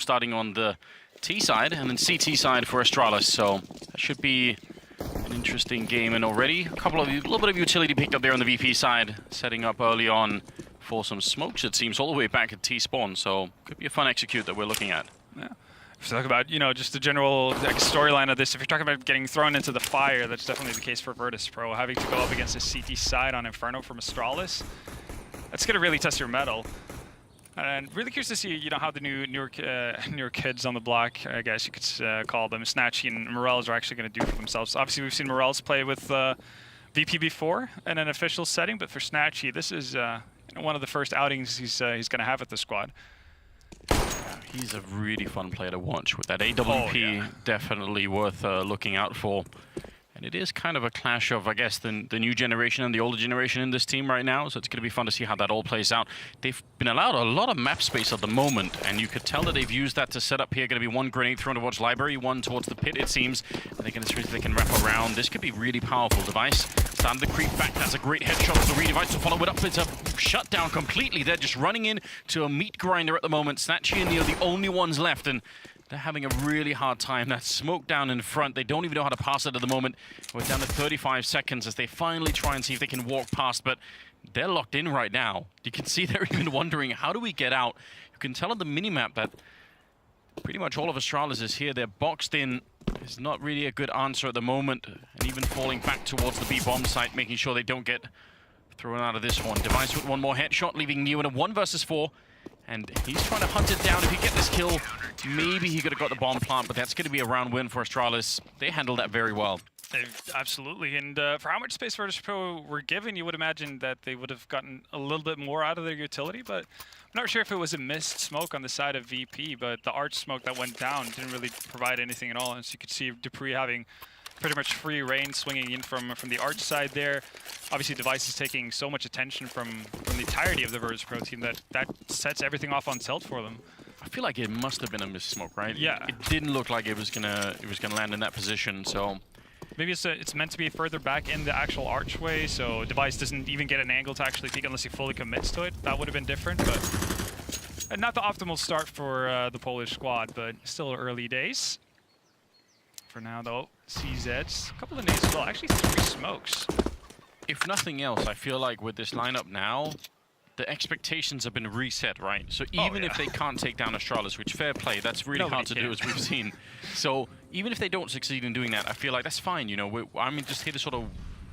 starting on the T side and then CT side for Astralis. So that should be an interesting game. And already a little bit of utility picked up there on the VP side, setting up early on for some smokes, it seems, all the way back at T spawn. So could be a fun execute that we're looking at. Yeah. If you talk about, just the general storyline of this, if you're talking about getting thrown into the fire, that's definitely the case for Virtus.pro. Having to go up against the CT side on Inferno from Astralis, that's going to really test your mettle. And really curious to see, how the newer kids on the block, I guess you could call them, Snatchy and Morels, are actually going to do for themselves. Obviously, we've seen Morels play with VP before in an official setting, but for Snatchy, this is one of the first outings he's going to have at the squad. He's a really fun player to watch with that AWP, definitely worth looking out for. And it is kind of a clash of, I guess, the new generation and the older generation in this team right now, so it's going to be fun to see how that all plays out. They've been allowed a lot of map space at the moment, and you could tell that they've used that to set up here. Going to be one grenade thrown towards Library, one towards the pit, it seems. And they're going to see if they can wrap around. This could be really powerful. Device starting to creep back. That's a great headshot for the Redevice to follow it up. It's a shutdown completely. They're just running in to a meat grinder at the moment. Snatchy and Neo, the only ones left, and they're having a really hard time. That smoke down in front, they don't even know how to pass it at the moment. We're down to 35 seconds as they finally try and see if they can walk past, but they're locked in right now. You can see they're even wondering, how do we get out? You can tell on the minimap that pretty much all of Astralis is here. They're boxed in. It's not really a good answer at the moment, and even falling back towards the B-bomb site, making sure they don't get thrown out of this one. Device with one more headshot, leaving Neo in a 1 versus 4. And he's trying to hunt it down. If he get this kill, maybe he could have got the bomb plant, but that's going to be a round win for Astralis. They handled that very well. Absolutely, and for how much space Virtus.pro were given, you would imagine that they would have gotten a little bit more out of their utility, but I'm not sure if it was a missed smoke on the side of VP, but the arch smoke that went down didn't really provide anything at all. As you could see, Dupree having pretty much free reign swinging in from the arch side there. Obviously, Device is taking so much attention from the entirety of the Virtus.pro team that sets everything off on tilt for them. I feel like it must have been a missed smoke, right? Yeah. It didn't look like it was gonna land in that position, so maybe it's meant to be further back in the actual archway, so Device doesn't even get an angle to actually peek unless he fully commits to it. That would have been different, but not the optimal start for the Polish squad, but still early days. For now, though, CZs, a couple of nades as well, actually 3 smokes. If nothing else, I feel like with this lineup now, the expectations have been reset, right? So even if they can't take down Astralis, which fair play, that's really hard to do, as we've seen. So even if they don't succeed in doing that, I feel like that's fine, I'm just here to sort of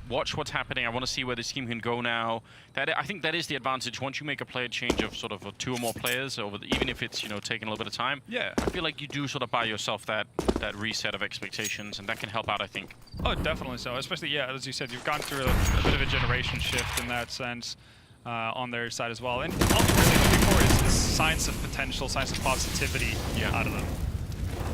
watch what's happening. I want to see where this team can go now. I think that is the advantage. Once you make a player change of sort of 2 or more players, even if it's taking a little bit of time, I feel like you do sort of buy yourself that reset of expectations, and that can help out, I think. Oh, definitely so. Especially, as you said, you've gone through a bit of a generation shift in that sense on their side as well. And all we're really looking for is signs of potential, signs of positivity out of them.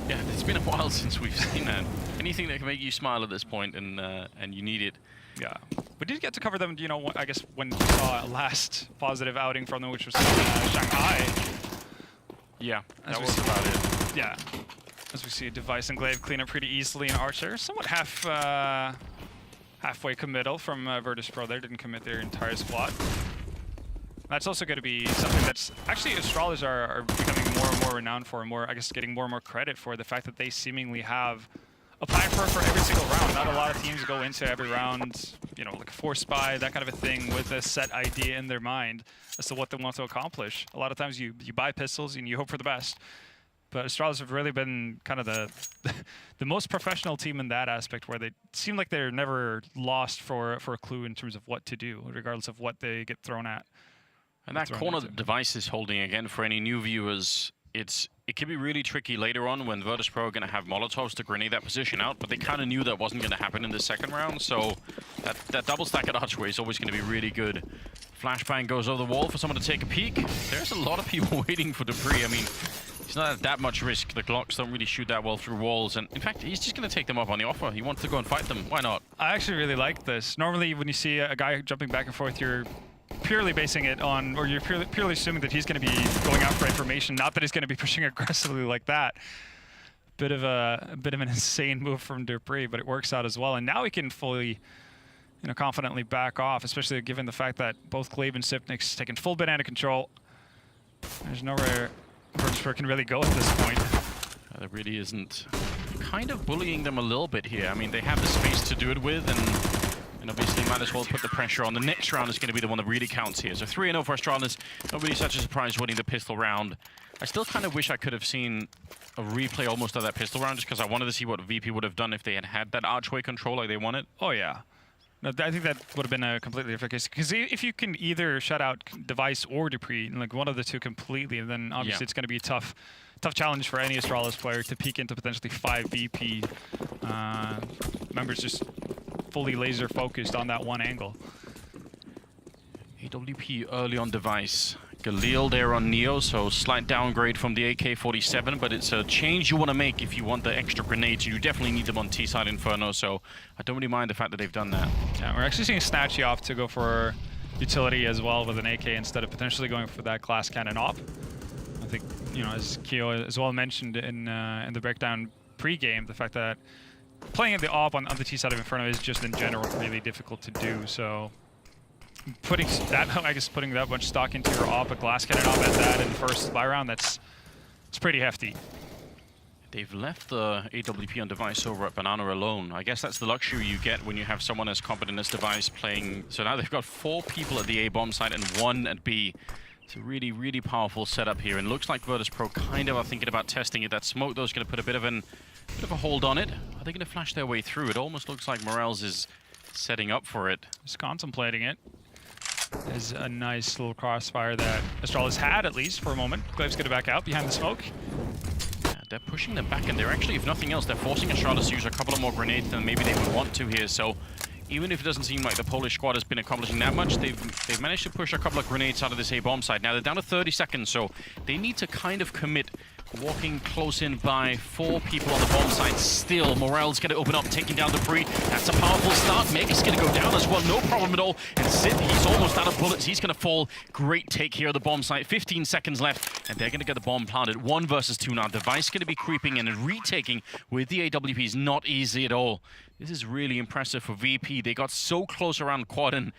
Yeah, it's been a while since we've seen that. Anything that can make you smile at this point, and you need it. Yeah, we did get to cover them, I guess when we saw last positive outing from them, which was Shanghai. Yeah, that was about it. Yeah, as we see Device and Glaive clean up pretty easily in Archer. Somewhat halfway committal from Virtus.pro there, didn't commit their entire squad. That's also going to be something that's actually Astralis are becoming more and more renowned for, and I guess getting more and more credit for the fact that they seemingly have a plan for every single round. Not a lot of teams go into every round, like a force buy, that kind of a thing, with a set idea in their mind as to what they want to accomplish. A lot of times you buy pistols and you hope for the best. But Astralis have really been kind of the most professional team in that aspect, where they seem like they're never lost for a clue in terms of what to do, regardless of what they get thrown at. And that corner the Device is holding, again, for any new viewers, it can be really tricky later on when Virtus.pro are going to have Molotovs to grenade that position out, but they kind of knew that wasn't going to happen in the second round, so that double stack at Archway is always going to be really good. Flashbang goes over the wall for someone to take a peek. There's a lot of people waiting for Dupree. I mean, he's not at that much risk. The Glocks don't really shoot that well through walls, and in fact, he's just going to take them up on the offer. He wants to go and fight them. Why not? I actually really like this. Normally, when you see a guy jumping back and forth, you're purely basing it on, or you're purely assuming that he's going to be going out for information, not that he's going to be pushing aggressively like that. Bit of an insane move from Dupree, but it works out as well. And now he can fully, confidently back off, especially given the fact that both Glaive and Sipnik's taking full banana control. There's nowhere Virtus.pro can really go at this point. There really isn't. Kind of bullying them a little bit here. I mean, they have the space to do it with, and obviously might as well put the pressure on. The next round is going to be the one that really counts here. So 3-0 for Astralis. Not really such a surprise winning the pistol round. I still kind of wish I could have seen a replay almost of that pistol round, just because I wanted to see what VP would have done if they had had that archway control like they wanted. Oh, yeah. No, I think that would have been a completely different case. Because if you can either shut out Device or Dupree, like one of the two completely, then obviously it's going to be a tough challenge for any Astralis player to peek into potentially 5 VP members just fully laser focused on that one angle. AWP early on Device. Galil there on Neo, so slight downgrade from the AK-47, but it's a change you want to make if you want the extra grenades. You definitely need them on T-side Inferno, so I don't really mind the fact that they've done that. Yeah, we're actually seeing Snatchy off to go for utility as well with an AK instead of potentially going for that glass cannon op. I think, you know, as Keo as well mentioned in the breakdown pre-game, the fact that playing at the op on the T-side of Inferno is just in general really difficult to do, so putting that much stock into your op, a glass cannon op at that in the first buy round, it's pretty hefty. They've left the AWP on Device over at Banana alone. I guess that's the luxury you get when you have someone as competent as Device playing. So now they've got 4 people at the A bomb site and 1 at B. It's a really, really powerful setup here, and looks like Virtus.pro kind of are thinking about testing it. That smoke, though, is going to put a bit of a hold on it. Are they going to flash their way through? It almost looks like Morels is setting up for it. Just contemplating it. There's a nice little crossfire that Astralis had, at least, for a moment. Glaive's going to back out behind the smoke. Yeah, they're pushing them back, and they're actually, if nothing else, they're forcing Astralis to use a couple of more grenades than maybe they would want to here. So even if it doesn't seem like the Polish squad has been accomplishing that much, they've managed to push a couple of grenades out of this A bomb site. Now they're down to 30 seconds, so they need to kind of commit. Walking close in by 4 people on the bomb site still. Morel's going to open up, taking down Dupree. That's a powerful start. Mega's going to go down as well, no problem at all. And Sid, he's almost out of bullets. He's going to fall. Great take here at the bomb site. 15 seconds left, and they're going to get the bomb planted. 1 versus 2 now. Device going to be creeping in and retaking with the AWP is not easy at all. This is really impressive for VP. They got so close around quad and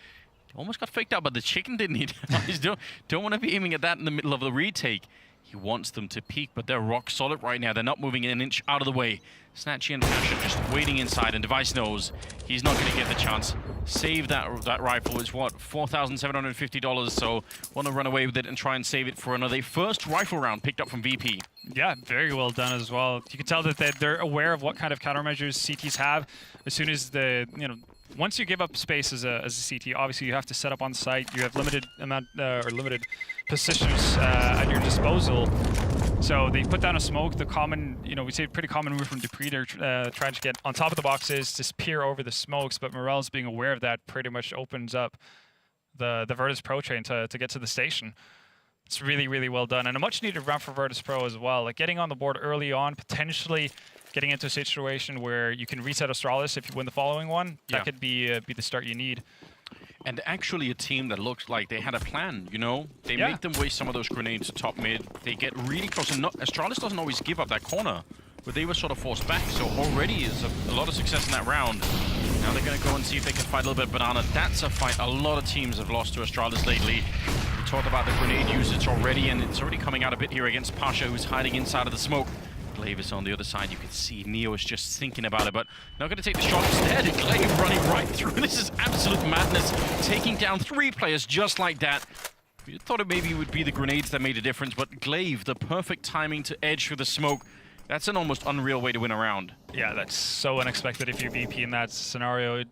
almost got faked out, but the chicken didn't he? Don't want to be aiming at that in the middle of the retake. He wants them to peek, but they're rock solid right now. They're not moving an inch out of the way. Snatchy and Pasha just waiting inside, and Device knows he's not going to get the chance. Save that rifle. It's what, $4,750, so want to run away with it and try and save it for another first rifle round picked up from VP. Yeah, very well done as well. You can tell that they're aware of what kind of countermeasures CTs have. As soon as once you give up space as a CT, obviously you have to set up on site. You have limited amount or limited positions at your disposal. So they put down a smoke. The common, we say pretty common move from Dupree to try to get on top of the boxes, just peer over the smokes. But Morel's being aware of that pretty much opens up the Virtus.pro chain to get to the station. It's really, really well done, and a much needed round for Virtus.pro as well. Like getting on the board early on, potentially getting into a situation where you can reset Astralis if you win the following one. That could be the start you need. And actually a team that looks like they had a plan, They make them waste some of those grenades at top mid. They get really close, and Astralis doesn't always give up that corner, but they were sort of forced back, so already is a lot of success in that round. Now they're going to go and see if they can fight a little bit of Banana. That's a fight a lot of teams have lost to Astralis lately. We talked about the grenade usage already, and it's already coming out a bit here against Pasha, who's hiding inside of the smoke. Glaive is on the other side. You can see Neo is just thinking about it, but not going to take the shot instead. And Glaive running right through. This is absolute madness. Taking down 3 players just like that. You thought it maybe would be the grenades that made a difference, but Glaive, the perfect timing to edge through the smoke. That's an almost unreal way to win a round. Yeah, that's so unexpected if you're VP in that scenario.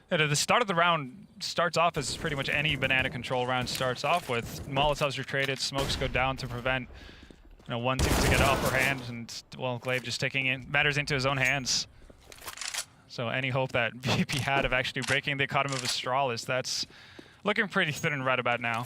The start of the round starts off as pretty much any banana control round starts off with. Molotovs are traded, smokes go down to prevent one team to get an upper hand, and well, Glaive just taking matters into his own hands. So any hope that VP had of actually breaking the economy of Astralis, that's looking pretty thin and right about now.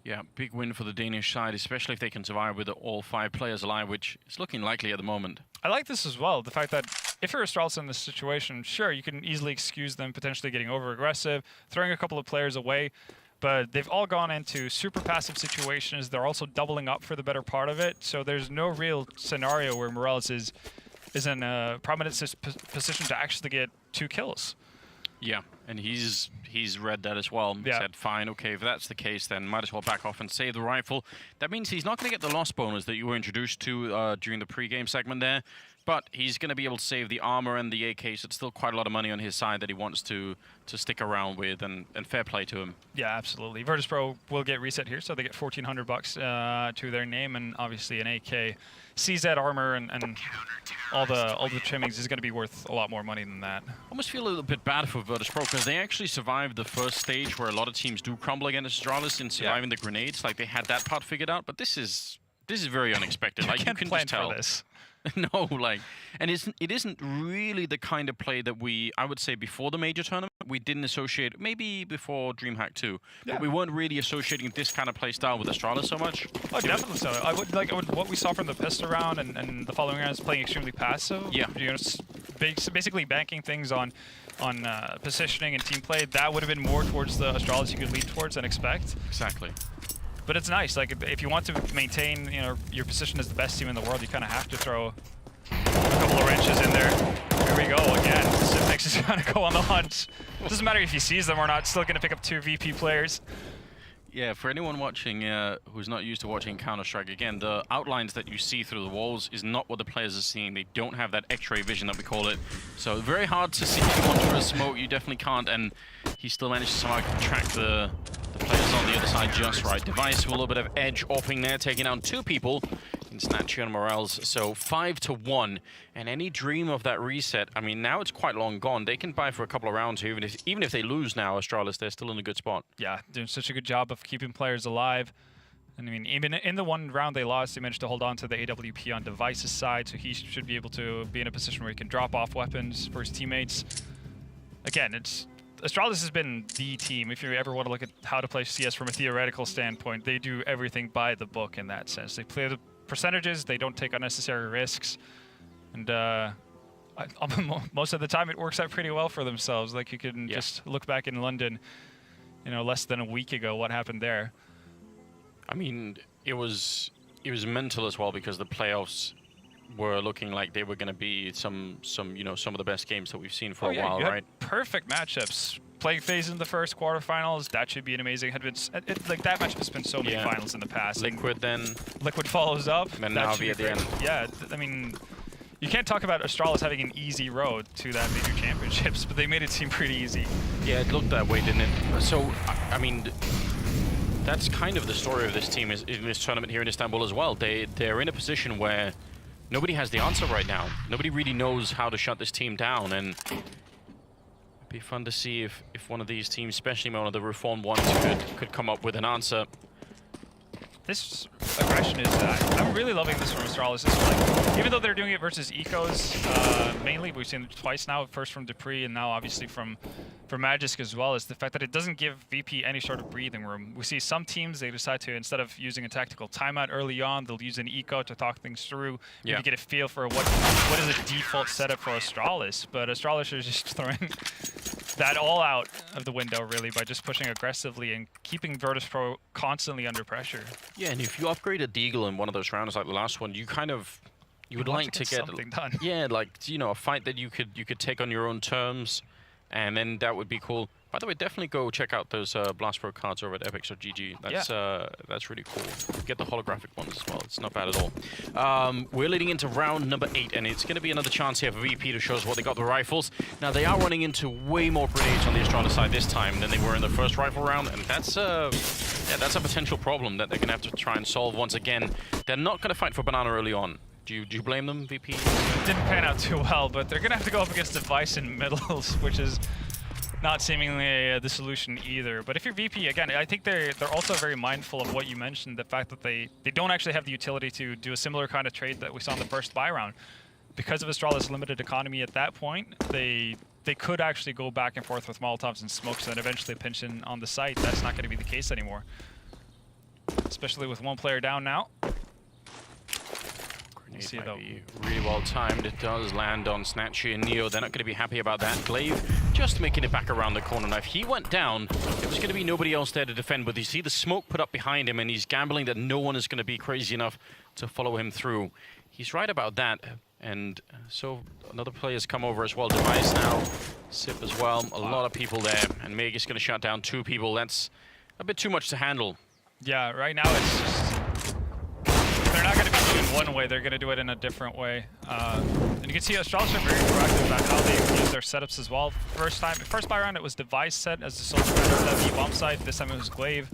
Yeah, big win for the Danish side, especially if they can survive with all 5 players alive, which is looking likely at the moment. I like this as well, the fact that if you're Astralis in this situation, sure, you can easily excuse them potentially getting over-aggressive, throwing a couple of players away, but they've all gone into super passive situations. They're also doubling up for the better part of it, so there's no real scenario where Morales is in a prominent position to actually get 2 kills. Yeah. And he's read that as well. He said, fine, okay, if that's the case, then might as well back off and save the rifle. That means he's not going to get the loss bonus that you were introduced to during the pre-game segment there, but he's going to be able to save the armor and the AK, so it's still quite a lot of money on his side that he wants to stick around with, and fair play to him. Yeah, absolutely. Virtus.pro will get reset here, so they get 1,400 bucks to their name, and obviously an AK. CZ armor and all the trimmings is going to be worth a lot more money than that. I almost feel a little bit bad for Virtus.pro because they actually survived the first stage where a lot of teams do crumble against Astralis in surviving the grenades. Like, they had that part figured out, but this is very unexpected. Like, you can plan just tell. For this. No, like, and it isn't really the kind of play that I would say before the major tournament, we didn't associate, maybe before DreamHack 2, but we weren't really associating this kind of play style with Astralis so much. Oh, definitely so. What we saw from the pistol round and the following rounds playing extremely passive. Yeah. You know, basically banking things on positioning and team play. That would have been more towards the Astralis you could lead towards and expect. Exactly. But it's nice. Like, if you want to maintain, you know, your position as the best team in the world, you kind of have to throw a couple of wrenches in there. Here we go again. Symphix is going to go on the hunt. Doesn't matter if he sees them or not. Still going to pick up 2 VP players. Yeah, for anyone watching who's not used to watching Counter-Strike, again, the outlines that you see through the walls is not what the players are seeing. They don't have that X-ray vision that we call it. So very hard to see too much for a smoke. You definitely can't. And he still managed to somehow track the players on the other side just right. Device with a little bit of edge offing there, taking down 2 people in Snatchy and Morales. So 5-1. And any dream of that reset, I mean, now it's quite long gone. They can buy for a couple of rounds here. Even if they lose now, Astralis, they're still in a good spot. Yeah, doing such a good job of keeping players alive. And I mean, even in the one round they lost, they managed to hold on to the AWP on Device's side, so he should be able to be in a position where he can drop off weapons for his teammates. Again, Astralis has been the team. If you ever want to look at how to play CS from a theoretical standpoint, they do everything by the book in that sense. They play the percentages, they don't take unnecessary risks, and most of the time it works out pretty well for themselves. Like, you can just look back in London, you know, less than a week ago, what happened there. I mean, it was mental as well, because the playoffs were looking like they were going to be some of the best games that we've seen for a while, right? Perfect matchups. Playing phase in the first quarterfinals, that should be an amazing. Like, that matchup has been so many finals in the past. Liquid then. Liquid follows up. And now Navi at the end. Yeah, I mean, you can't talk about Astralis having an easy road to that major championships, but they made it seem pretty easy. Yeah, it looked that way, didn't it? So, I mean, that's kind of the story of this team in this tournament here in Istanbul as well. They're in a position where nobody has the answer right now. Nobody really knows how to shut this team down, and it'd be fun to see if one of these teams, especially one of the reformed ones, could come up with an answer. This aggression is, I'm really loving this from Astralis. Like, even though they're doing it versus ecos, mainly, we've seen it twice now, first from Dupree and now obviously from Magisk as well, is the fact that it doesn't give VP any sort of breathing room. We see some teams, they decide to, instead of using a tactical timeout early on, they'll use an eco to talk things through, to get a feel for what is a default setup for Astralis. But Astralis is just throwing that all out of the window, really, by just pushing aggressively and keeping Virtus.pro constantly under pressure. Yeah, and if you upgrade a Deagle in one of those rounds like the last one, you would like to get something done. Yeah, like, you know, a fight that you could take on your own terms, and then that would be cool. By the way, definitely go check out those Blast Pro cards over at epics.gg. That's really cool. Get the holographic ones as well. It's not bad at all. We're leading into round number 8, and it's going to be another chance here for VP to show us what they got the rifles. Now, they are running into way more grenades on the Astralis side this time than they were in the first rifle round, and that's a potential problem that they're going to have to try and solve once again. They're not going to fight for Banana early on. Do you blame them, VP? It didn't pan out too well, but they're going to have to go up against Device in middles, which is not seemingly the solution either. But if you're VP, again, I think they're also very mindful of what you mentioned, the fact that they don't actually have the utility to do a similar kind of trade that we saw in the first buy round. Because of Astralis' limited economy at that point, they could actually go back and forth with Molotovs and smokes and eventually pinch in on the site. That's not going to be the case anymore. Especially with one player down now. see might though. be really well timed. It does land on Snatchy and Neo. They're not going to be happy about that. Glaive just making it back around the corner. Now, if he went down, there was going to be nobody else there to defend. But you see the smoke put up behind him, and he's gambling that no one is going to be crazy enough to follow him through. He's right about that. And so another player's come over as well. Device now, Sip as well. A lot of people there. And Meg is going to shut down 2 people. That's a bit too much to handle. Yeah, right now it's just... They're not going to be doing one way, they're going to do it in a different way. And you can see Astralis are very proactive about how they use their setups as well. First buy round it was Device set as the sole defender of that bomb site. This time it was Glaive.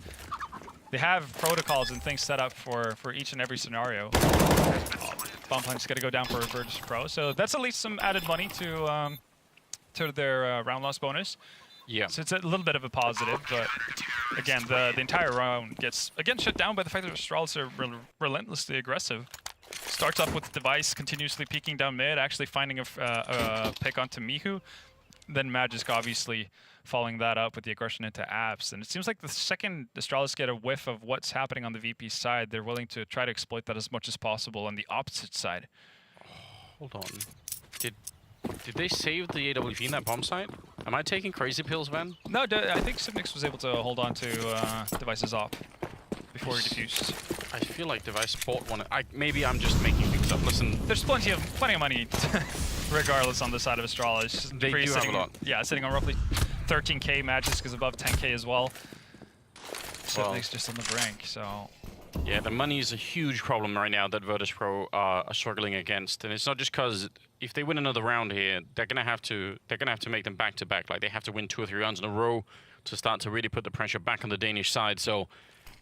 They have protocols and things set up for each and every scenario. Bomb Punk's going to go down for Virtus.pro, so that's at least some added money to their round loss bonus. Yeah. So it's a little bit of a positive, but again, the entire round gets again shut down by the fact that Astralis are relentlessly aggressive. Starts off with Device continuously peeking down mid, actually finding a pick onto Mihu. Then Magisk obviously following that up with the aggression into Apps. And it seems like the second Astralis get a whiff of what's happening on the VP side, they're willing to try to exploit that as much as possible on the opposite side. Hold on. Did they save the AWP in that bomb site? Am I taking crazy pills, Van? No, I think Sibnix was able to hold on to Device's op before he defused. I feel like Device bought one. Maybe I'm just making things up. Listen, There's plenty of money, regardless, on the side of Astralis. They do have a lot. Yeah, sitting on roughly 13k. Magisk is above 10k as well. Sibnix just on the brink, so... Yeah, the money is a huge problem right now that Virtus.pro are struggling against, and it's not just because if they win another round here, they're gonna have to make them back to back. Like they have to win 2 or 3 rounds in a row to start to really put the pressure back on the Danish side. So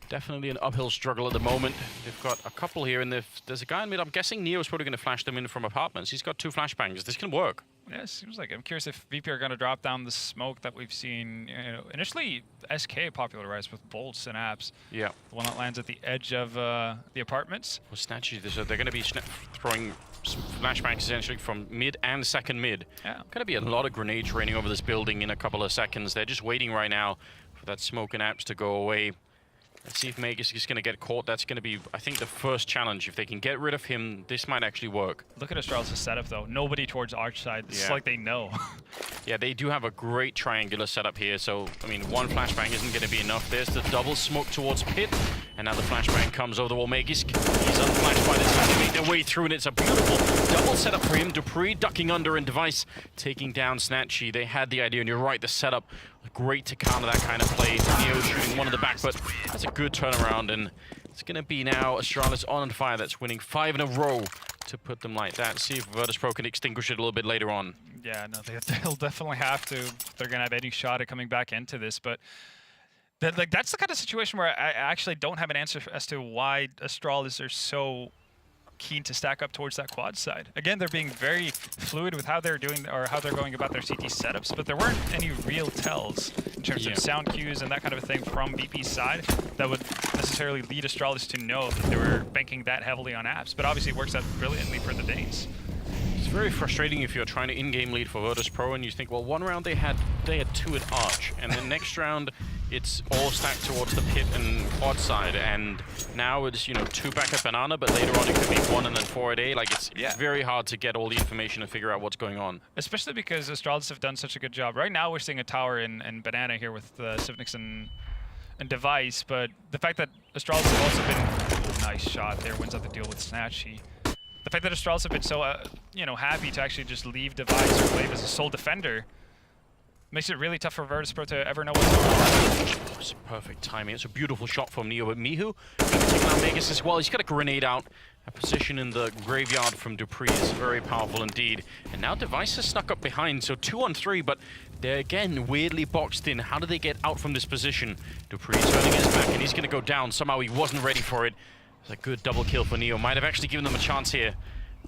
definitely an uphill struggle at the moment. They've got a couple here, and there's a guy in mid. I'm guessing Neo's probably gonna flash them in from apartments. He's got 2 flashbangs. This can work. Yeah, it seems like it. I'm curious if VP are going to drop down the smoke that we've seen. You know, initially, SK popularized with bolts and apps. Yeah. The one that lands at the edge of the apartments. Well, Snatchy, so they're going to be throwing flashbangs essentially from mid and second mid. Yeah. Going to be a lot of grenades raining over this building in a couple of seconds. They're just waiting right now for that smoke and apps to go away. Let's see if Magus is going to get caught. That's going to be, I think, the first challenge. If they can get rid of him, this might actually work. Look at Astralis' setup, though. Nobody towards Arch side. It's like they know. Yeah, they do have a great triangular setup here. So, I mean, 1 flashbang isn't going to be enough. There's the double smoke towards Pit. And now the flashbang comes over the wall. Magus, he's unflashed by this time. They make their way through, and it's a beautiful double setup for him. Dupree ducking under, and Device taking down Snatchy. They had the idea, and you're right, the setup great to counter that kind of play. Neo shooting one in the back, but that's a good turnaround, and it's going to be now Astralis on fire. That's winning 5 in a row to put them like that. See if Virtus.pro can extinguish it a little bit later on. Yeah, no, they'll definitely have to. They're going to have any shot at coming back into this, but that's the kind of situation where I actually don't have an answer as to why Astralis are so keen to stack up towards that quad side. Again, they're being very fluid with how they're doing or how they're going about their CT setups, but there weren't any real tells in terms of sound cues and that kind of a thing from VP's side that would necessarily lead Astralis to know that they were banking that heavily on apps. But obviously it works out brilliantly for the Danes. It's very frustrating if you're trying to in-game lead for Virtus.pro and you think, well, one round they had 2 at Arch, and the next round it's all stacked towards the Pit and quad side, and now it's, you know, 2 back at Banana, but later on it could be 1 and then 4 at A. Like, it's very hard to get all the information and figure out what's going on. Especially because Astralis have done such a good job. Right now we're seeing a tower in Banana here with Sivnix and Device, but the fact that Astralis have also been... nice shot there, wins out the deal with Snatchy. The fact that Astralis have been so, you know, happy to actually just leave Device or Glaive as a sole defender makes it really tough for Virtus.pro to ever know what's going on. It's perfect timing. It's a beautiful shot from Neo, but Mihu taking out Magus as well. He's got a grenade out. A position in the graveyard from Dupree is very powerful indeed. And now Device has snuck up behind, so 2 on 3, but they're again weirdly boxed in. How do they get out from this position? Dupree's turning his back, and he's going to go down. Somehow he wasn't ready for it. It's a good double kill for Neo. Might have actually given them a chance here.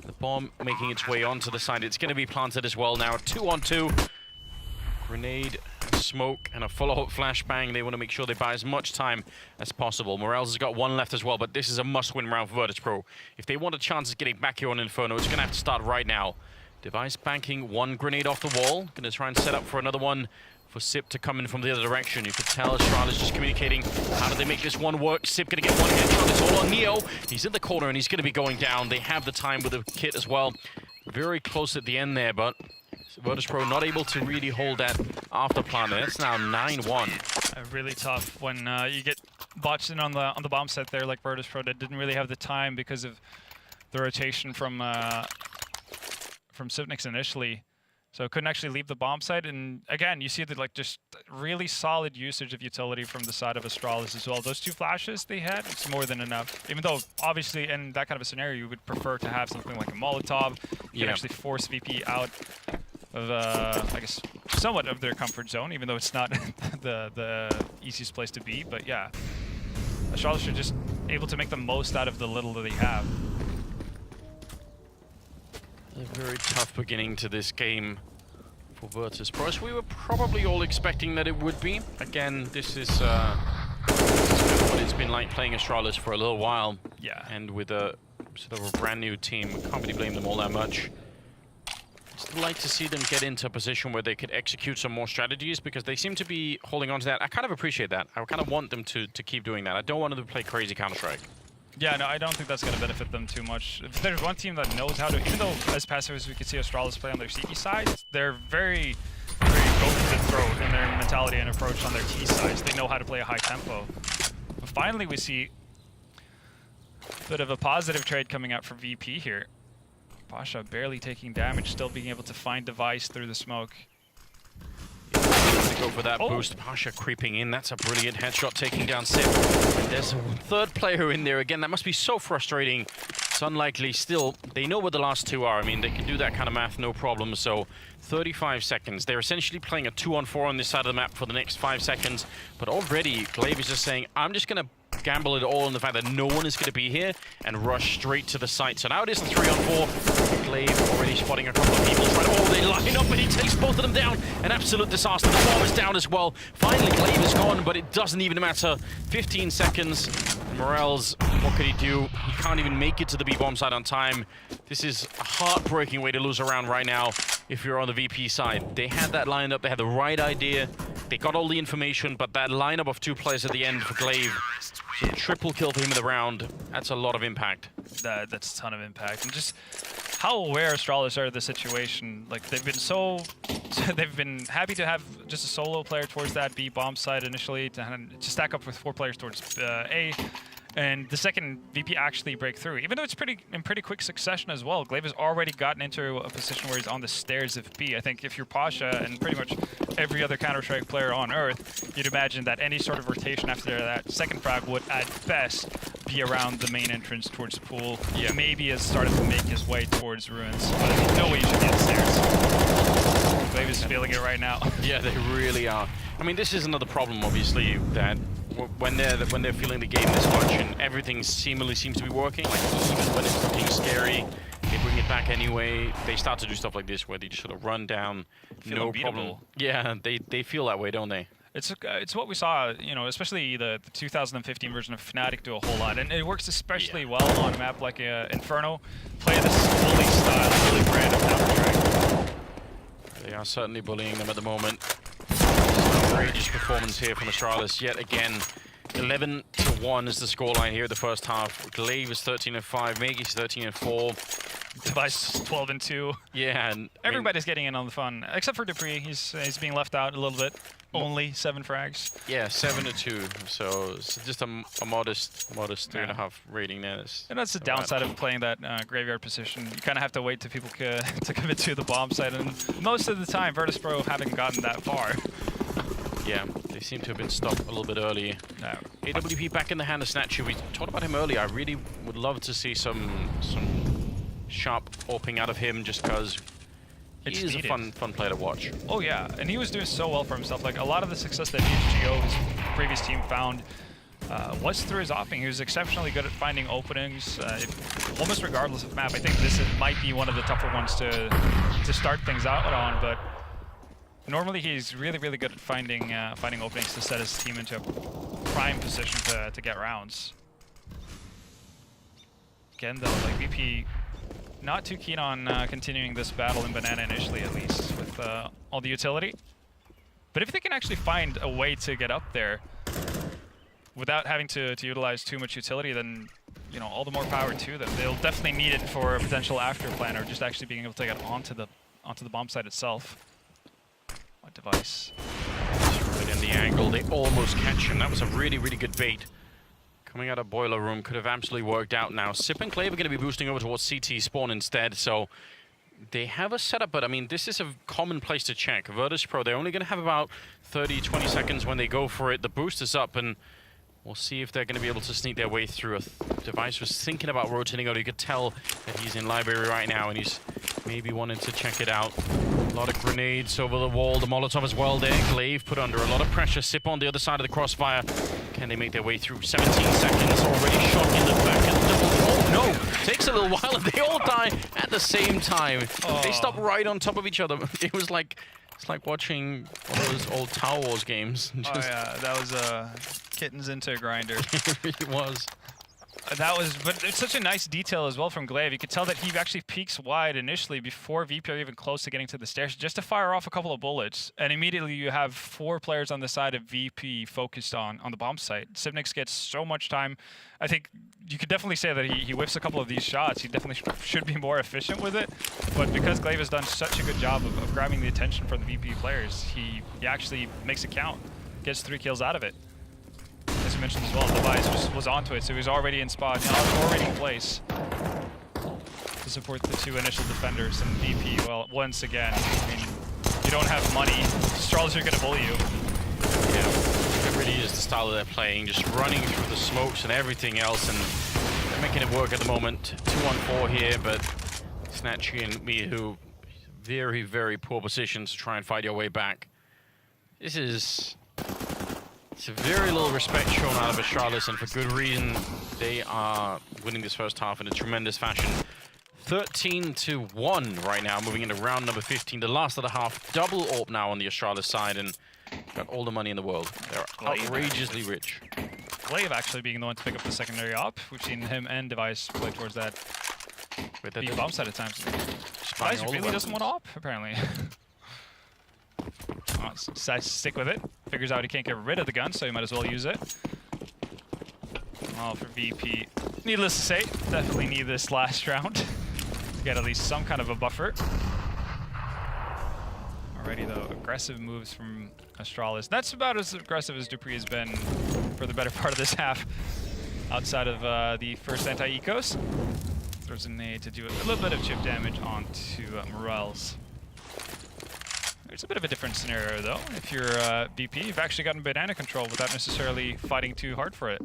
The bomb making its way onto the side. It's going to be planted as well now. 2 on 2. Grenade, smoke, and a full-out flashbang. They want to make sure they buy as much time as possible. Morales has got 1 left as well, but this is a must-win round for Virtus.pro. If they want a chance of getting back here on Inferno, it's going to have to start right now. Device banking one grenade off the wall. Gonna try and set up for another one for Sip to come in from the other direction. You could tell Astralis just communicating. How do they make this one work? Sip gonna get one headshot. It's all on Neo. He's in the corner and he's gonna be going down. They have the time with the kit as well. Very close at the end there, but Virtus.pro not able to really hold that after plant. That's now 9-1. Really tough when you get botched in on the bomb set there, like Virtus.pro that didn't really have the time because of the rotation from Sipnix initially. So couldn't actually leave the bomb site, and again, you see that like just really solid usage of utility from the side of Astralis as well. Those 2 flashes they had, it's more than enough. Even though obviously in that kind of a scenario, you would prefer to have something like a Molotov. You can actually force VP out of I guess somewhat of their comfort zone, even though it's not the easiest place to be. But yeah, Astralis are just able to make the most out of the little that they have. A very tough beginning to this game for Virtus.pro. As we were probably all expecting that it would be. Again, this is what it's been like playing Astralis for a little while. Yeah. And with a sort of a brand new team, I can't really blame them all that much. Still like to see them get into a position where they could execute some more strategies, because they seem to be holding on to that. I kind of appreciate that. I kind of want them to keep doing that. I don't want them to play crazy Counter-Strike. Yeah, no, I don't think that's going to benefit them too much. If there's one team that knows how to, even though as passive as we can see Astralis play on their CT side, they're very, very go for the throat in their mentality and approach on their T sides. They know how to play a high tempo. But finally, we see a bit of a positive trade coming out from VP here. Pasha barely taking damage, still being able to find Device through the smoke. Go for that boost. Pasha creeping in. That's a brilliant headshot, taking down Sip. And there's a 3rd player in there again. That must be so frustrating. It's unlikely. Still, they know what the last 2 are. I mean, they can do that kind of math, no problem. So 35 seconds. They're essentially playing a 2-on-4 on this side of the map for the next 5 seconds. But already, Glaive is just saying, I'm just going to gamble it all on the fact that no one is going to be here and rush straight to the site. So now it is a 3-on-4. Glaive already spotting a couple of people. They line up and he takes both of them down. An absolute disaster. The bomb is down as well. Finally, Glaive is gone, but it doesn't even matter. 15 seconds. Morels, what could he do? He can't even make it to the B-bomb side on time. This is a heartbreaking way to lose a round right now if you're on the VP side. They had that lineup. They had the right idea. They got all the information, but that lineup of 2 players at the end for Glaive, so triple kill for him in the round. That's a lot of impact. That's a ton of impact. And just how aware Astralis are of the situation. Like, they've been happy to have just a solo player towards that B bomb side initially to stack up with 4 players towards A. And the second VP actually break through, even though it's in pretty quick succession as well. Glaive has already gotten into a position where he's on the stairs of B. I think if you're Pasha and pretty much every other Counter-Strike player on Earth, you'd imagine that any sort of rotation after that second frag would at best be around the main entrance towards the pool. Yeah. Maybe has started to make his way towards ruins, but there's no way you should be on the stairs. Glaive is feeling it right now. Yeah, they really are. I mean, this is another problem, obviously, that when they're feeling the game this much and everything seemingly seems to be working, like even when it's looking scary, they bring it back anyway. They start to do stuff like this where they just sort of run down, no problem. Yeah, they feel that way, don't they? It's what we saw, you know, especially the 2015 version of Fnatic do a whole lot, and it works especially well on a map like Inferno. Play this bully style, really brand of Counter-Strike. They are certainly bullying them at the moment. Outrageous performance here from Astralis yet again. 11-1 is the scoreline here in the first half. Glaive is 13-5, Megi's 13-4. Device 12-2. Yeah, and everybody's getting in on the fun, except for Dupree. He's being left out a little bit. Only 7 frags. Yeah, 7-2. So it's just a modest 3.5 rating there. And that's the downside of playing that graveyard position. You kind of have to wait till people to commit to the bomb site, and most of the time, Virtus.pro haven't gotten that far. Yeah, they seem to have been stopped a little bit early. No. AWP back in the hand of Snatcher. We talked about him earlier. I really would love to see some sharp AWPing out of him, just because he is a fun player to watch. Oh yeah, and he was doing so well for himself. Like, a lot of the success that VHGO, his previous team, found was through his AWPing. He was exceptionally good at finding openings, almost regardless of map. I think this might be one of the tougher ones to start things out on, but normally he's really good at finding openings to set his team into a prime position to get rounds. Again though, like VP not too keen on continuing this battle in Banana initially, at least, with all the utility. But if they can actually find a way to get up there without having to utilize too much utility, then you know, all the more power to them. They'll definitely need it for a potential after plan, or just actually being able to get onto the bomb site itself. What device? Right in the angle, they almost catch him. That was a really, really good bait. Coming out of Boiler Room could have absolutely worked out now. Sip and Clave are going to be boosting over towards CT spawn instead, so they have a setup, but I mean, this is a common place to check. Virtus.pro, they're only going to have about 30, 20 seconds when they go for it. The boost is up, and we'll see if they're going to be able to sneak their way through. A device was thinking about rotating out. You could tell that he's in library right now, and he's maybe wanting to check it out. A lot of grenades over the wall. The Molotov as well there. Glaive put under a lot of pressure. Sip on the other side of the crossfire. Can they make their way through? 17 seconds. Already shot in the back. And oh no! Takes a little while, and they all die at the same time. Oh. They stop right on top of each other. It was like, it's like watching one of those old Tower Wars games. Oh yeah, that was kittens into a grinder. It really was. That was, but it's such a nice detail as well from Glaive. You could tell that he actually peeks wide initially before VP are even close to getting to the stairs, just to fire off a couple of bullets. And immediately you have 4 players on the side of VP focused on the bomb site. Sipnix gets so much time. I think you could definitely say that he whiffs a couple of these shots. He definitely should be more efficient with it. But because Glaive has done such a good job of grabbing the attention from the VP players, he actually makes it count, gets 3 kills out of it. As you mentioned as well, Device was onto it, so he was already in spot, already in place to support the 2 initial defenders. And VP, well, once again, I mean, you don't have money, Astralis are going to bully you. Yeah, it really is the style that they're playing, just running through the smokes and everything else, and they're making it work at the moment. 2-on-4 here, but Snatchy and Mihu, very, very poor positions to try and fight your way back. This is... It's a very little respect shown out of Astralis, and for good reason. They are winning this first half in a tremendous fashion. 13-1 right now, moving into round number 15. The last of the half, double AWP now on the Astralis side, and got all the money in the world. They're outrageously rich. Glaive actually being the one to pick up the secondary AWP. We've seen him and Device play towards that B bomb side at times. Device really doesn't want AWP, apparently. Decides to stick with it. Figures out he can't get rid of the gun, so he might as well use it. Oh, for VP. Needless to say, definitely need this last round to get at least some kind of a buffer. Alrighty though, aggressive moves from Astralis. That's about as aggressive as Dupree has been for the better part of this half, outside of the first anti-ecos. Throws a nade to do a little bit of chip damage onto Morels. It's a bit of a different scenario, though. If you're BP, you've actually gotten banana control without necessarily fighting too hard for it.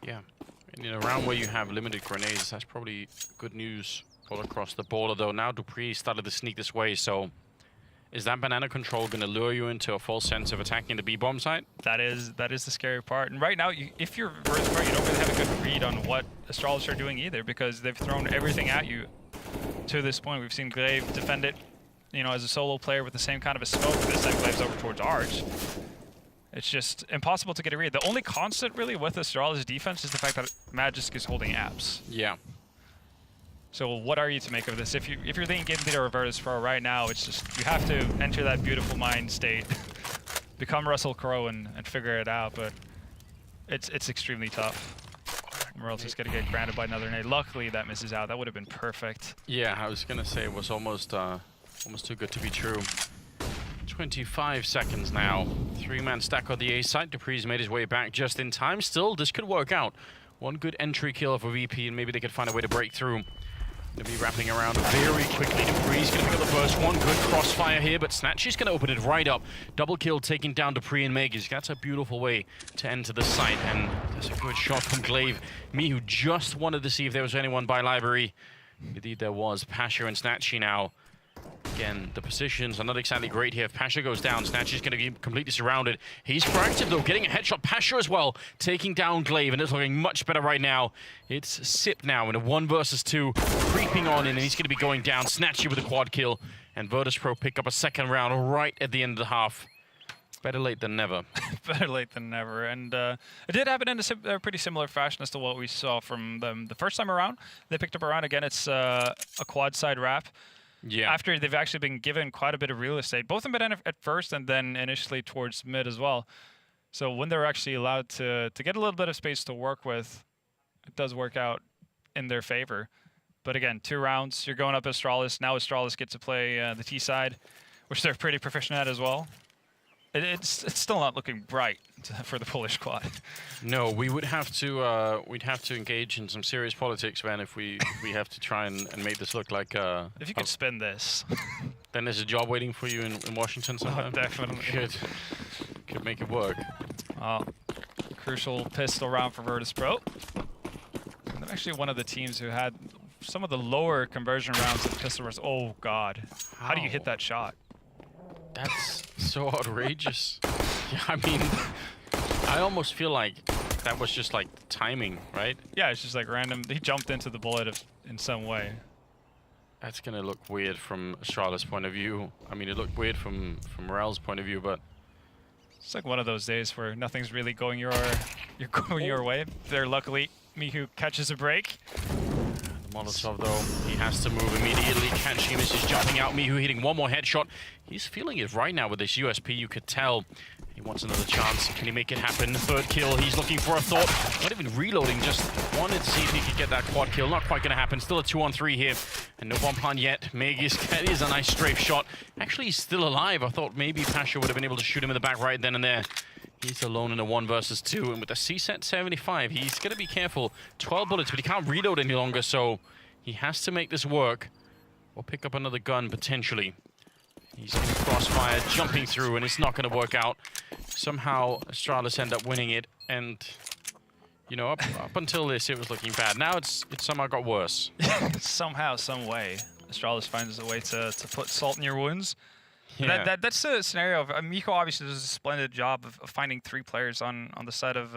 Yeah. And in a round where you have limited grenades, that's probably good news all across the board. Although now Dupree started to sneak this way, so is that banana control going to lure you into a false sense of attacking the B-bomb site? That is the scary part. And right now, if you're Virtus.pro, you don't really have a good read on what Astralis are doing either, because they've thrown everything at you to this point. We've seen Glaive defend it, you know, as a solo player with the same kind of a smoke. This time Glaive's over towards Arch. It's just impossible to get a read. The only constant really with Astralis' defense is the fact that Magisk is holding apps. Yeah. So what are you to make of this? If you're thinking game leader or Virtus.pro right now, it's just you have to enter that beautiful mind state, become Russell Crowe and figure it out. But it's extremely tough. Morel's just gonna get granted by another nade. Luckily that misses out. That would have been perfect. Yeah, I was gonna say it was almost too good to be true. 25 seconds now. 3-man stack on the A side. Dupree's made his way back just in time. Still, this could work out. One good entry kill for VP, and maybe they could find a way to break through. They'll be wrapping around very quickly. Dupree's going to pick up the first one. Good crossfire here, but Snatchy's going to open it right up. Double kill, taking down Dupree and Megas. That's a beautiful way to enter the site, and that's a good shot from Glaive. Me, who just wanted to see if there was anyone by library. Indeed, there was. Pasha and Snatchy now. Again, the positions are not exactly great here. If Pasha goes down, Snatchy's going to be completely surrounded. He's proactive, though, getting a headshot. Pasha as well, taking down Glaive, and it's looking much better right now. It's Sip now in a 1 versus 2, creeping on in, and he's going to be going down. Snatchy with a quad kill, and Virtus.pro pick up a second round right at the end of the half. Better late than never. Better late than never. And it did happen in a pretty similar fashion as to what we saw from them the first time around. They picked up a round. Again, it's a quad side wrap. Yeah. After they've actually been given quite a bit of real estate, both in mid at first and then initially towards mid as well. So when they're actually allowed to get a little bit of space to work with, it does work out in their favor. But again, 2 rounds, you're going up Astralis. Now Astralis get to play the T side, which they're pretty proficient at as well. It's still not looking bright for the Polish squad. No, we would have to we'd have to engage in some serious politics, man, if we have to try and make this look like if you could spin this, then there's a job waiting for you in Washington sometime. Oh, definitely. Could make it work. Crucial pistol round for Virtus.pro. And they're actually one of the teams who had some of the lower conversion rounds of pistol rounds. Oh god. How do you hit that shot? That's so outrageous. Yeah, I mean, I almost feel like that was just like timing, right? Yeah, it's just like random. He jumped into the bullet in some way. That's gonna look weird from Astralis' point of view. I mean, it looked weird from Morel's point of view, but it's like one of those days where nothing's really going your way. There, luckily, Mihu catches a break. Molotov, though, he has to move immediately. Kanchimus is jumping out. Mihu hitting one more headshot. He's feeling it right now with this USP. You could tell he wants another chance. Can he make it happen? 3rd kill. He's looking for a thought. Not even reloading. Just wanted to see if he could get that quad kill. Not quite going to happen. Still a 2-on-3 here. And no bomb plan yet. Megis, that is a nice strafe shot. Actually, he's still alive. I thought maybe Pasha would have been able to shoot him in the back right then and there. He's alone in a 1 versus 2, and with a C-set 75, he's going to be careful. 12 bullets, but he can't reload any longer, so he has to make this work or pick up another gun, potentially. He's in crossfire, jumping through, and it's not going to work out. Somehow, Astralis end up winning it, and, you know, up until this, it was looking bad. Now it's somehow got worse. Somehow, some way, Astralis finds a way to put salt in your wounds. Yeah. That's the scenario. Miko obviously does a splendid job of finding 3 players on the side of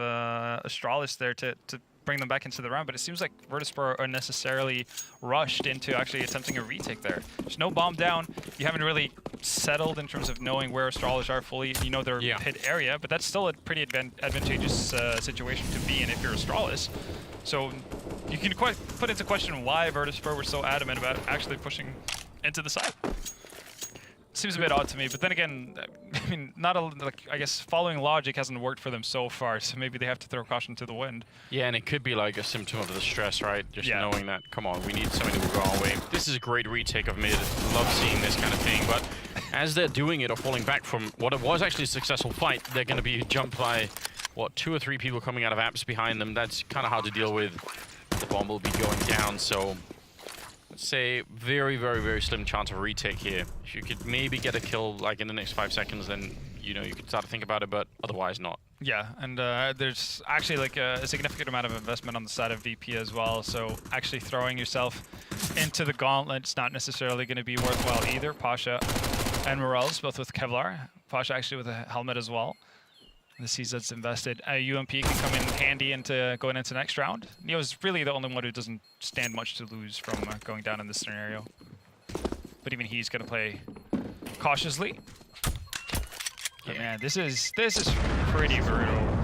Astralis there to bring them back into the round, but it seems like Virtus.pro are unnecessarily rushed into actually attempting a retake there. There's no bomb down. You haven't really settled in terms of knowing where Astralis are fully. You know their pit area, but that's still a pretty advantageous situation to be in if you're Astralis. So you can put into question why Virtus.pro were so adamant about actually pushing into the side. Seems a bit odd to me, but then again, I mean, I guess following logic hasn't worked for them so far, so maybe they have to throw caution to the wind. Yeah, and it could be like a symptom of the stress, right? Just knowing that, come on, we need something to go our way. This is a great retake of mid. Love seeing this kind of thing, but as they're doing it or falling back from what was actually a successful fight, they're going to be jumped by, what, 2 or 3 people coming out of apps behind them. That's kind of hard to deal with. The bomb will be going down, so let's say very, very, very slim chance of a retake here. If you could maybe get a kill like in the next 5 seconds, then you know you could start to think about it, but otherwise not. Yeah, and there's actually like a significant amount of investment on the side of VP as well. So actually throwing yourself into the gauntlet's not necessarily going to be worthwhile either. Pasha and Morels both with Kevlar. Pasha actually with a helmet as well. The CZ's invested. UMP can come in handy into going into next round. Neo's really the only one who doesn't stand much to lose from going down in this scenario. But even he's going to play cautiously. But man, this is pretty brutal.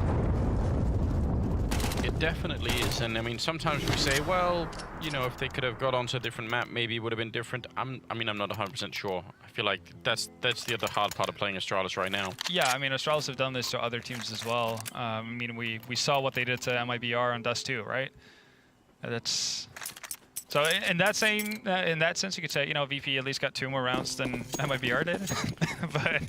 It definitely is, and I mean, sometimes we say, well, you know, if they could have got onto a different map, maybe it would have been different. I mean, I'm not 100% sure. I feel like that's the other hard part of playing Astralis right now. Yeah, I mean, Astralis have done this to other teams as well. I mean, we saw what they did to MIBR on Dust 2, right? That's so in that sense, you could say, you know, VP at least got 2 more rounds than MIBR did. But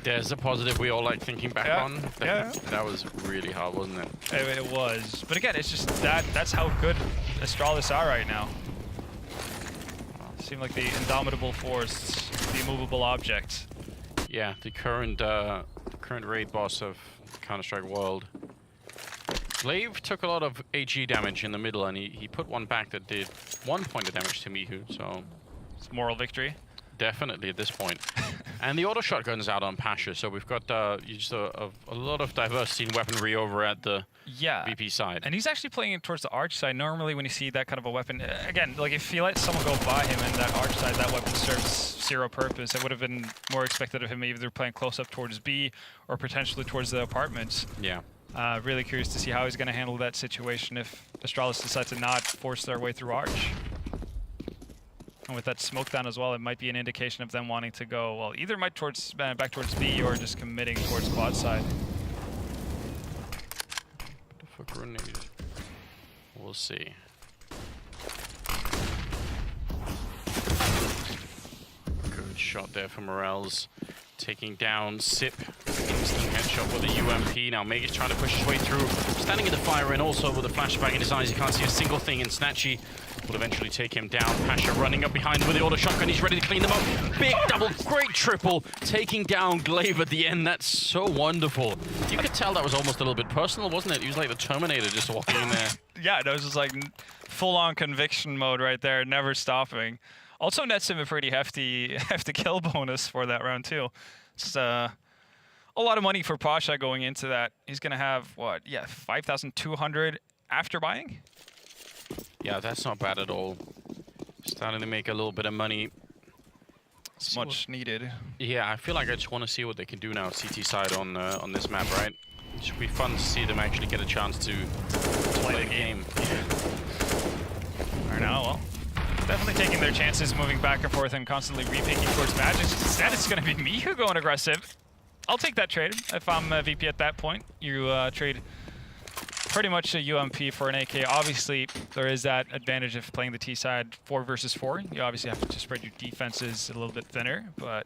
there's a positive we all like thinking back on. That was really hard, wasn't it? It was. But again, it's just that's how good Astralis are right now. Seem like the indomitable force, the immovable object. Yeah, the current raid boss of Counter-Strike World. Glaive took a lot of HE damage in the middle, and he put one back that did 1 point of damage to Mihu, so it's moral victory. Definitely at this point. And the auto shotgun's out on Pasha, so we've got just a lot of diversity in weaponry over at the VP side. And he's actually playing it towards the arch side. Normally when you see that kind of a weapon, again, like if you let someone go by him in that arch side, that weapon serves zero purpose. I would have been more expected of him either playing close up towards B or potentially towards the apartments. Yeah. Really curious to see how he's going to handle that situation if Astralis decides to not force their way through Arch. And with that smoke down as well, it might be an indication of them wanting to go, well, either back towards B or just committing towards quad side. For grenade. We'll see. Good shot there from Morels. Taking down Sip. Instant headshot with a UMP. Now Meg is trying to push his way through. Standing in the fire and also with a flashbang in his eyes. You can't see a single thing, and Snatchy will eventually take him down. Pasha running up behind with the auto shotgun. He's ready to clean them up. Big double, great triple. Taking down Glaive at the end. That's so wonderful. You could tell that was almost a little bit personal, wasn't it? He was like the Terminator just walking in there. Yeah, that was just like full-on conviction mode right there, never stopping. Also nets him a pretty hefty kill bonus for that round too. It's a lot of money for Pasha going into that. He's gonna have what? Yeah, 5,200 after buying. Yeah, that's not bad at all. Starting to make a little bit of money. It's much needed. Yeah, I feel like I just want to see what they can do now, CT side on this map, right? It should be fun to see them actually get a chance to play the game. Right now, well, definitely taking their chances, moving back and forth and constantly repicking towards Magic. Instead, it's going to be me who going aggressive. I'll take that trade if I'm VP at that point. You trade pretty much a UMP for an AK. Obviously, there is that advantage of playing the T side 4 versus 4. You obviously have to spread your defenses a little bit thinner, but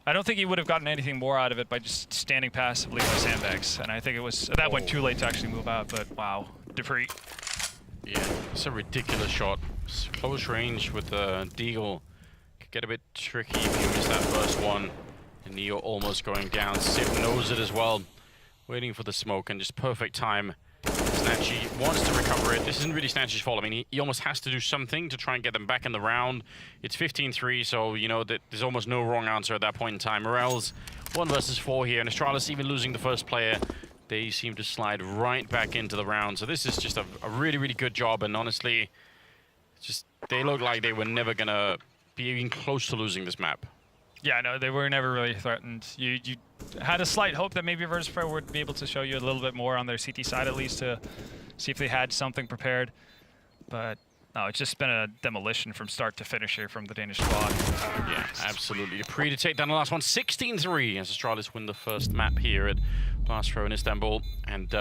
I don't think he would have gotten anything more out of it by just standing passively with sandbags. And I think it was that went too late to actually move out, but wow, Dupree. Yeah, it's a ridiculous shot. It's close range with the Deagle. Could get a bit tricky if you miss that first one. And Neo almost going down. Sip knows it as well. Waiting for the smoke and just perfect time. Snatchy wants to recover it. This isn't really Snatchy's fault. I mean, he almost has to do something to try and get them back in the round. It's 15-3, so you know that there's almost no wrong answer at that point in time. Morels 1 versus 4 here, and Astralis even losing the first player. They seem to slide right back into the round. So this is just a really, really good job. And honestly, just they look like they were never gonna be even close to losing this map. Yeah, no, they were never really threatened. You had a slight hope that maybe Virtus.pro would be able to show you a little bit more on their CT side at least to see if they had something prepared. But no, it's just been a demolition from start to finish here from the Danish squad. Yeah, absolutely. Dupree to take down the last one. 16-3 as Astralis win the first map here at Virtus.pro in Istanbul. And